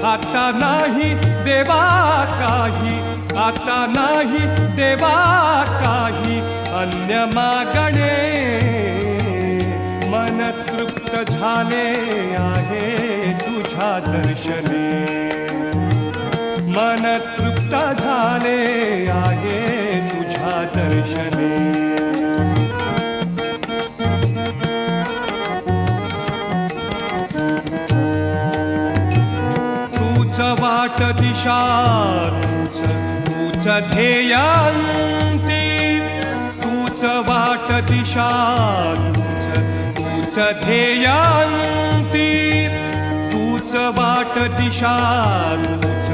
आता नाही देवा काही, आता नाही देवा काही अन्य मागणे. मन तृप्त झाले आहे तुझ्या दर्शने, मन तृप्त झाले आहे तुझ्या दर्शने. तूच वाट दिशा, तूच ध्येयांती, तूच वाट दिशा, तूच ध्येयांती, तूच वाट दिशा, तूच